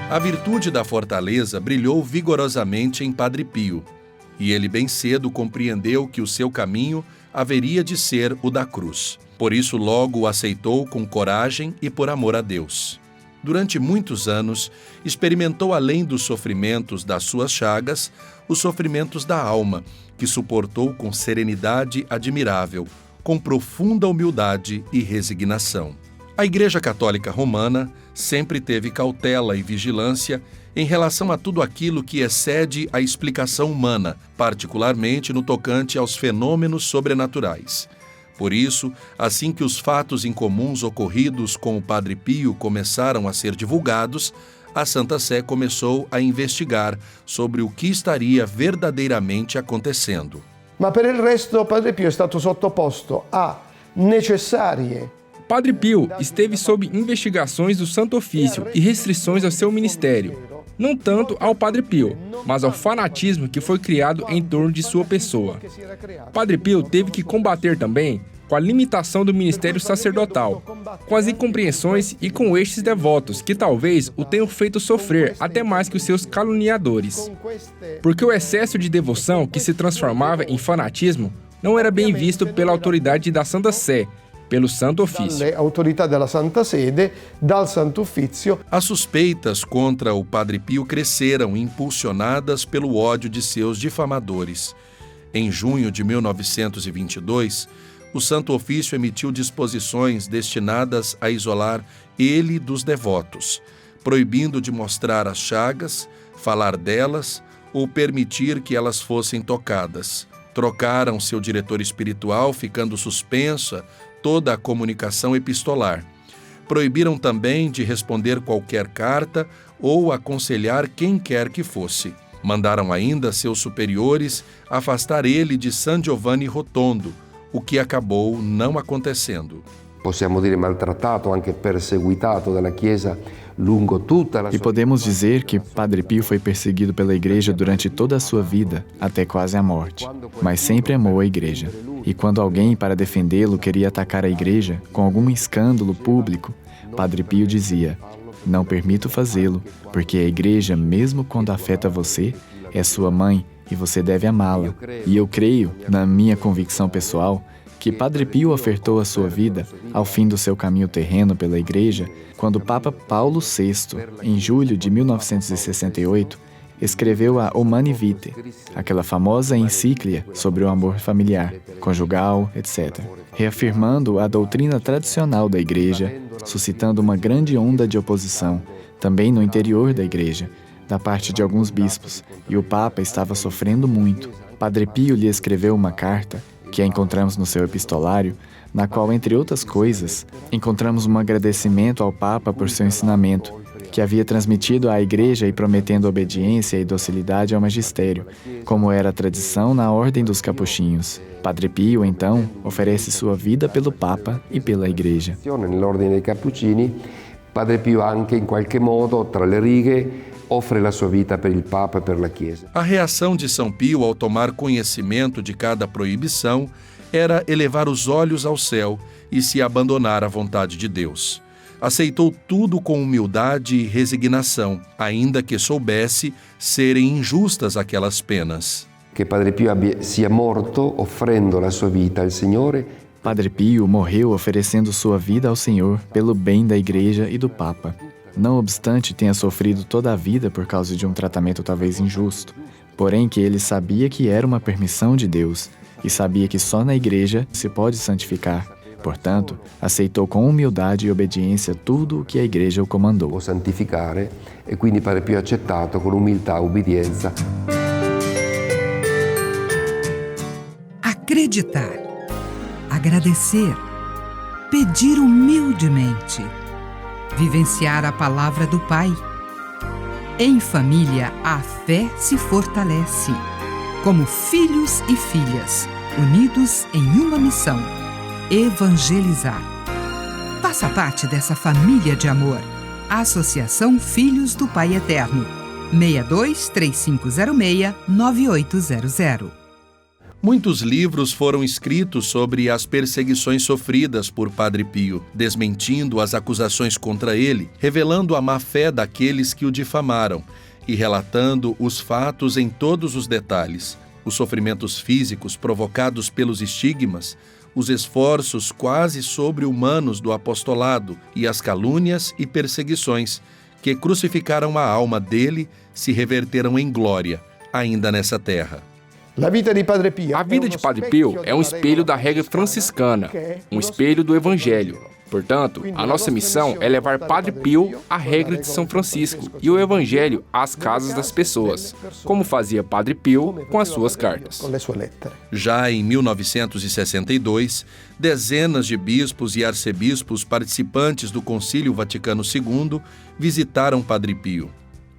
A virtude da fortaleza brilhou vigorosamente em Padre Pio, e ele bem cedo compreendeu que o seu caminho haveria de ser o da cruz. Por isso logo o aceitou com coragem e por amor a Deus. Durante muitos anos, experimentou além dos sofrimentos das suas chagas, os sofrimentos da alma, que suportou com serenidade admirável, com profunda humildade e resignação. A Igreja Católica Romana sempre teve cautela e vigilância em relação a tudo aquilo que excede a explicação humana, particularmente no tocante aos fenômenos sobrenaturais. Por isso, assim que os fatos incomuns ocorridos com o Padre Pio começaram a ser divulgados, a Santa Sé começou a investigar sobre o que estaria verdadeiramente acontecendo. Ma per il resto Padre Pio è stato sottoposto a necessarie. Padre Pio esteve sob investigações do Santo Ofício e restrições ao seu ministério, não tanto ao Padre Pio, mas ao fanatismo que foi criado em torno de sua pessoa. Padre Pio teve que combater também com a limitação do ministério sacerdotal, com as incompreensões e com estes devotos que talvez o tenham feito sofrer até mais que os seus caluniadores. Porque o excesso de devoção que se transformava em fanatismo não era bem visto pela autoridade da Santa Sé, pelo Santo Ofício. As suspeitas contra o Padre Pio cresceram, impulsionadas pelo ódio de seus difamadores. Em junho de 1922, o Santo Ofício emitiu disposições destinadas a isolar ele dos devotos, proibindo de mostrar as chagas, falar delas ou permitir que elas fossem tocadas. Trocaram seu diretor espiritual, ficando suspensa toda a comunicação epistolar. Proibiram também de responder qualquer carta ou aconselhar quem quer que fosse. Mandaram ainda seus superiores afastar ele de San Giovanni Rotondo, o que acabou não acontecendo. Possiamo dire maltrattato, anche perseguitato dalla Chiesa lungo tutta la sua. E podemos dizer que Padre Pio foi perseguido pela Igreja durante toda a sua vida, até quase a morte. Mas sempre amou a Igreja. E quando alguém, para defendê-lo, queria atacar a Igreja, com algum escândalo público, Padre Pio dizia: "Não permito fazê-lo, porque a Igreja, mesmo quando afeta você, é sua mãe e você deve amá-la." E eu creio, na minha convicção pessoal, que Padre Pio ofertou a sua vida ao fim do seu caminho terreno pela Igreja, quando o Papa Paulo VI, em julho de 1968, escreveu a Humani Vitae, aquela famosa encíclica sobre o amor familiar, conjugal, etc., reafirmando a doutrina tradicional da Igreja, suscitando uma grande onda de oposição, também no interior da Igreja, da parte de alguns bispos, e o Papa estava sofrendo muito. Padre Pio lhe escreveu uma carta, que a encontramos no seu epistolário, na qual, entre outras coisas, encontramos um agradecimento ao Papa por seu ensinamento, que havia transmitido à Igreja e prometendo obediência e docilidade ao magistério, como era a tradição na Ordem dos Capuchinhos. Padre Pio, então, oferece sua vida pelo Papa e pela Igreja. Nell'Ordine dei Cappuccini, Padre Pio anche in qualche modo, tra le righe, offre la sua vita per il Papa e per la Chiesa. A reação de São Pio ao tomar conhecimento de cada proibição era elevar os olhos ao céu e se abandonar à vontade de Deus. Aceitou tudo com humildade e resignação, ainda que soubesse serem injustas aquelas penas. Que Padre Pio sia morto offrendo la sua vita al Signore. Padre Pio morreu oferecendo sua vida ao Senhor pelo bem da Igreja e do Papa. Não obstante tenha sofrido toda a vida por causa de um tratamento talvez injusto, porém que ele sabia que era uma permissão de Deus e sabia que só na Igreja se pode santificar. Portanto, aceitou com humildade e obediência tudo o que a Igreja o comandou. O santificare, e quindi Padre Pio ha accettato con umiltà e obbedienza. Acreditar, agradecer, pedir humildemente, vivenciar a palavra do Pai. Em família, a fé se fortalece, como filhos e filhas, unidos em uma missão: evangelizar. Faça parte dessa família de amor. Associação Filhos do Pai Eterno. 62 3506 9800. Muitos livros foram escritos sobre as perseguições sofridas por Padre Pio, desmentindo as acusações contra ele, revelando a má-fé daqueles que o difamaram e relatando os fatos em todos os detalhes, os sofrimentos físicos provocados pelos estigmas, os esforços quase sobre-humanos do apostolado e as calúnias e perseguições que crucificaram a alma dele se reverteram em glória, ainda nessa terra. A vida de Padre Pio é um espelho da regra franciscana, um espelho do Evangelho. Portanto, a nossa missão é levar Padre Pio à regra de São Francisco e o Evangelho às casas das pessoas, como fazia Padre Pio com as suas cartas. Já em 1962, dezenas de bispos e arcebispos participantes do Concílio Vaticano II visitaram Padre Pio.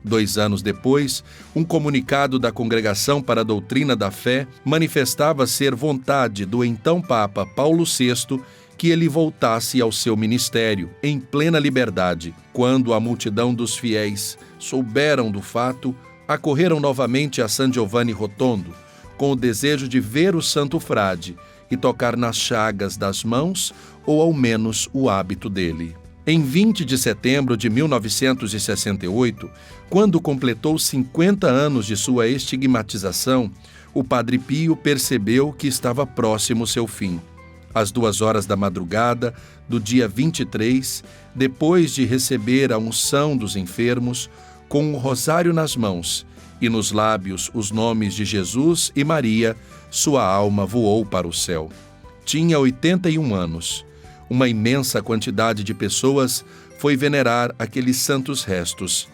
2 anos depois, um comunicado da Congregação para a Doutrina da Fé manifestava ser vontade do então Papa Paulo VI que ele voltasse ao seu ministério em plena liberdade. Quando a multidão dos fiéis souberam do fato, acorreram novamente a San Giovanni Rotondo, com o desejo de ver o santo frade e tocar nas chagas das mãos ou ao menos o hábito dele. Em 20 de setembro de 1968, quando completou 50 anos de sua estigmatização, o Padre Pio percebeu que estava próximo seu fim. Às 2 horas da madrugada do dia 23, depois de receber a unção dos enfermos, com o rosário nas mãos e nos lábios os nomes de Jesus e Maria, sua alma voou para o céu. Tinha 81 anos. Uma imensa quantidade de pessoas foi venerar aqueles santos restos.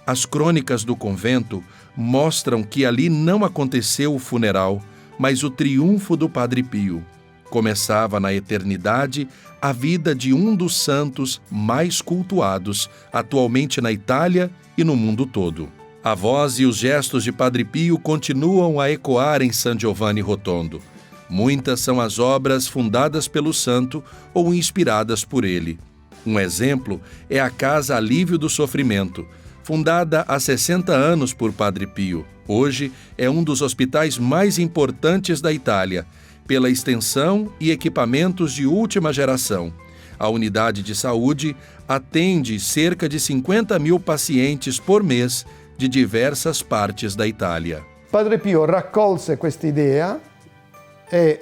As crônicas do convento mostram que ali não aconteceu o funeral, mas o triunfo do Padre Pio. Começava na eternidade a vida de um dos santos mais cultuados atualmente na Itália e no mundo todo. A voz e os gestos de Padre Pio continuam a ecoar em San Giovanni Rotondo. Muitas são as obras fundadas pelo santo ou inspiradas por ele. Um exemplo é a Casa Alívio do Sofrimento, fundada há 60 anos por Padre Pio. Hoje é um dos hospitais mais importantes da Itália, pela extensão e equipamentos de última geração. A unidade de saúde atende cerca de 50.000 pacientes por mês de diversas partes da Itália. Padre Pio raccolse questa idea e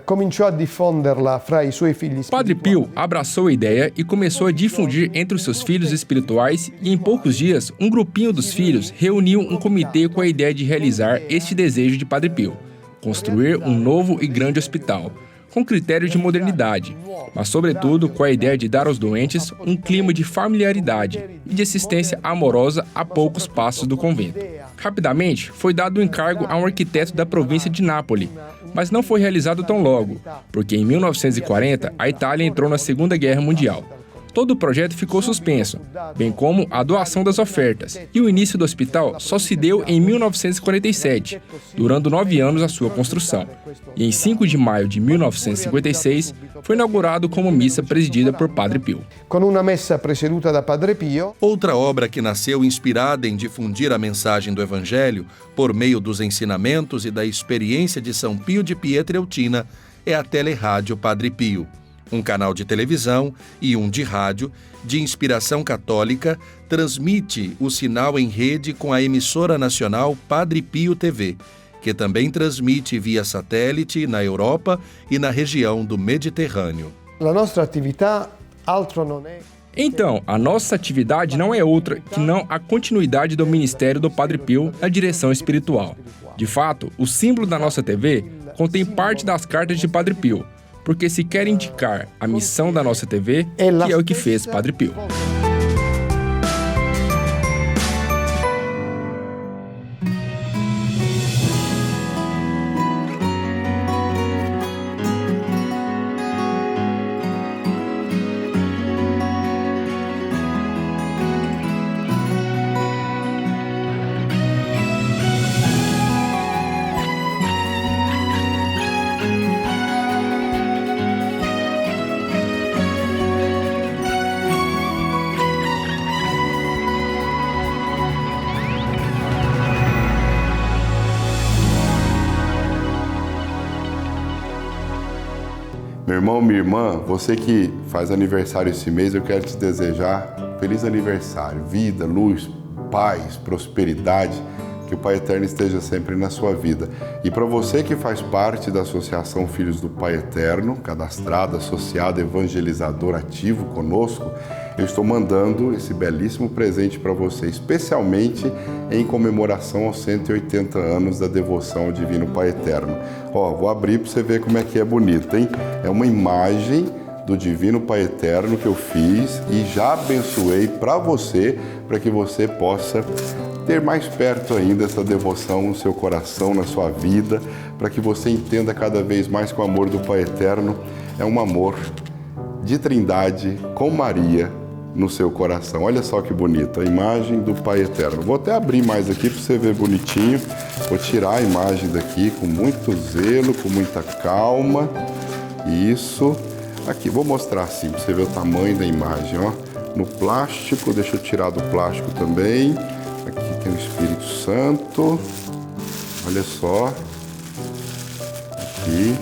cominciò a diffonderla fra i suoi figli spirituali. Padre Pio abraçou a ideia e começou a difundir entre os seus filhos espirituais e em poucos dias, um grupinho dos filhos reuniu um comitê com a ideia de realizar este desejo de Padre Pio, construir um novo e grande hospital, com critérios de modernidade, mas sobretudo com a ideia de dar aos doentes um clima de familiaridade e de assistência amorosa a poucos passos do convento. Rapidamente, foi dado o encargo a um arquiteto da província de Nápoles, mas não foi realizado tão logo, porque em 1940 a Itália entrou na Segunda Guerra Mundial. Todo o projeto ficou suspenso, bem como a doação das ofertas, e o início do hospital só se deu em 1947, durando 9 anos a sua construção. E em 5 de maio de 1956, foi inaugurado com uma missa presidida por Padre Pio. Com uma messa presieduta da Padre Pio. Outra obra que nasceu inspirada em difundir a mensagem do Evangelho por meio dos ensinamentos e da experiência de São Pio de Pietrelcina é a Telerádio Padre Pio. Um canal de televisão e um de rádio, de inspiração católica, transmite o sinal em rede com a emissora nacional Padre Pio TV, que também transmite via satélite na Europa e na região do Mediterrâneo. A nossa atividade altro não é. Então, a nossa atividade não é outra que não a continuidade do ministério do Padre Pio na direção espiritual. De fato, o símbolo da nossa TV contém parte das cartas de Padre Pio, porque se quer indicar a missão da nossa TV, que é o que fez Padre Pio. Meu irmão, minha irmã, você que faz aniversário esse mês, eu quero te desejar feliz aniversário, vida, luz, paz, prosperidade, que o Pai Eterno esteja sempre na sua vida. E para você que faz parte da Associação Filhos do Pai Eterno, cadastrado, associado, evangelizador ativo conosco, eu estou mandando esse belíssimo presente para você, especialmente em comemoração aos 180 anos da devoção ao Divino Pai Eterno. Ó, vou abrir para você ver como é que é bonito, hein? É uma imagem do Divino Pai Eterno que eu fiz e já abençoei para você, para que você possa ter mais perto ainda essa devoção no seu coração, na sua vida, para que você entenda cada vez mais que o amor do Pai Eterno é um amor de trindade com Maria no seu coração. Olha só que bonito, a imagem do Pai Eterno. Vou até abrir mais aqui para você ver bonitinho. Vou tirar a imagem daqui com muito zelo, com muita calma. Isso. Aqui, vou mostrar assim, para você ver o tamanho da imagem, ó. No plástico, deixa eu tirar do plástico também. Aqui tem o Espírito Santo. Olha só. Aqui.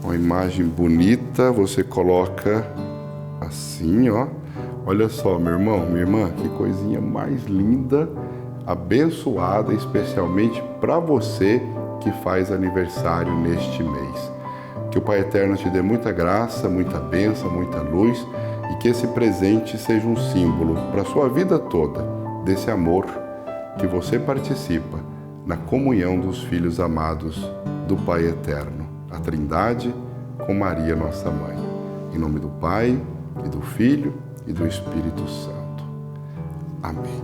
Uma imagem bonita, você coloca assim, ó. Olha só, meu irmão, minha irmã, que coisinha mais linda, abençoada, especialmente para você que faz aniversário neste mês. Que o Pai Eterno te dê muita graça, muita bênção, muita luz e que esse presente seja um símbolo para a sua vida toda desse amor que você participa na comunhão dos filhos amados do Pai Eterno, a Trindade com Maria, nossa Mãe. Em nome do Pai, e do Filho, e do Espírito Santo. Amém.